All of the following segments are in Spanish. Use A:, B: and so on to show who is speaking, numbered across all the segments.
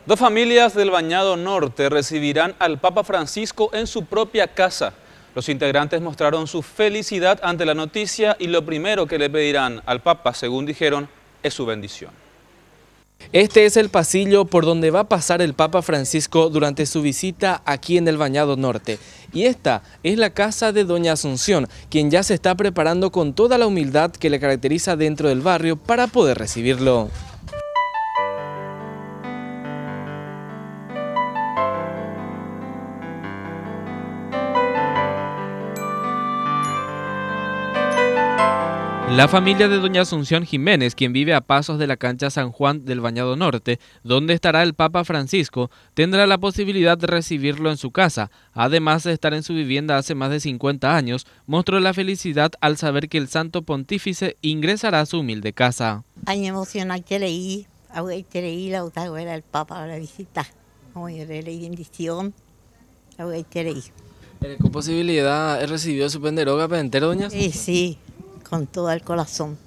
A: Dos familias del Bañado Norte recibirán al Papa Francisco en su propia casa. Los integrantes mostraron su felicidad ante la noticia y lo primero que le pedirán al Papa, según dijeron, es su bendición.
B: Este es el pasillo por donde va a pasar el Papa Francisco durante su visita aquí en el Bañado Norte. Y esta es la casa de doña Asunción, quien ya se está preparando con toda la humildad que le caracteriza dentro del barrio para poder recibirlo. La familia de doña Asunción Jiménez, quien vive a pasos de la cancha San Juan del Bañado Norte, donde estará el Papa Francisco, tendrá la posibilidad de recibirlo en su casa. Además de estar en su vivienda hace más de 50 años, mostró la felicidad al saber que el Santo Pontífice ingresará a su humilde casa.
C: Año emocional que leí la otra era el Papa a la visita. Como yo le leí bendición, leí.
B: ¿Con posibilidad he recibido su penderoga entero, doña Asunción?
C: Sí. Con todo el corazón.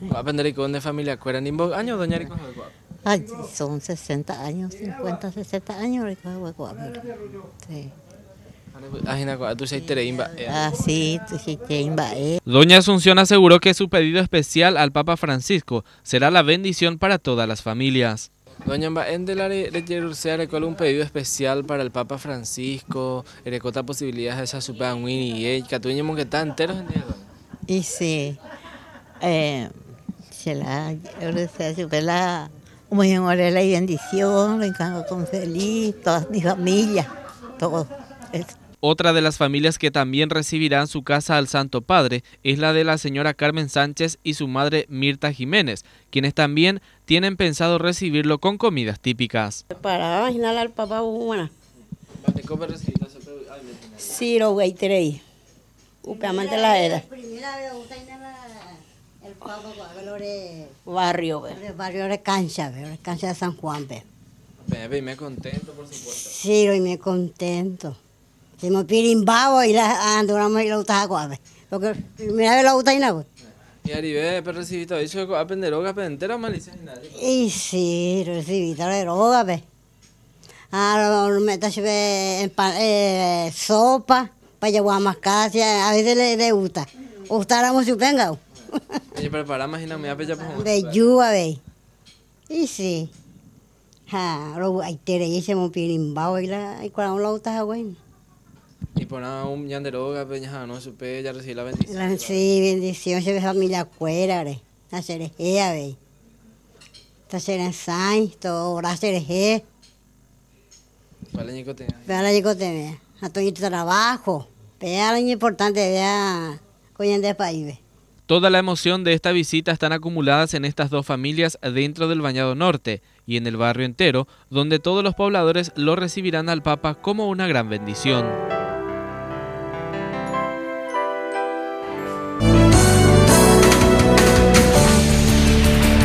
B: ¿Va a aprender con de familia? ¿Cuáles años, doña Rico?
C: Ay, son 60 años, 50, 60 años. Sí.
B: Doña Asunción aseguró que su pedido especial al Papa Francisco será la bendición para todas las familias. Doña un pedido especial para el Papa Francisco, recota posibilidades de esa super y que tú que está enteros en día.
C: Y sí, se la como yo oré la bendición, lo encargo con feliz, toda mi familia, todo eso.
B: Otra de las familias que también recibirán su casa al Santo Padre es la de la señora Carmen Sánchez y su madre Mirta Jiménez, quienes también tienen pensado recibirlo con comidas típicas.
C: Para imaginar al papá buena. Sí, lo voy a traer. Upamante la era. El papa barrio de cancha de San Juan.
B: Me contento, por supuesto.
C: Sí, me contento. Si me piden babo y la andoramos y la uta guave. Porque primera vez la uta y nada.
B: Y arriba pero recibí todo eso a penderoga entera malicia y nada.
C: Y sí, recibí todo de droga, ve. Ahora me metas sopa para llevar más casa, a veces le gusta. Gustáramos si venga.
B: Y preparamos y no me apetece por
C: de lluvia, ve. Y sí. Luego hay tere y se me piden babo y cuando la uta bueno.
B: Y por nada, un yanderoga, peña, no supe, ya recibí la bendición.
C: Sí, bendición, se ve familia cuera, la cerejea, ve. Esta cerezán, todo, la cereje.
B: ¿Cuál es el cote?
C: Vea la yicote, a todo el trabajo. Vea lo importante, vea, coñan de país, ve.
B: Toda la emoción de esta visita están acumuladas en estas dos familias dentro del Bañado Norte y en el barrio entero, donde todos los pobladores lo recibirán al Papa como una gran bendición.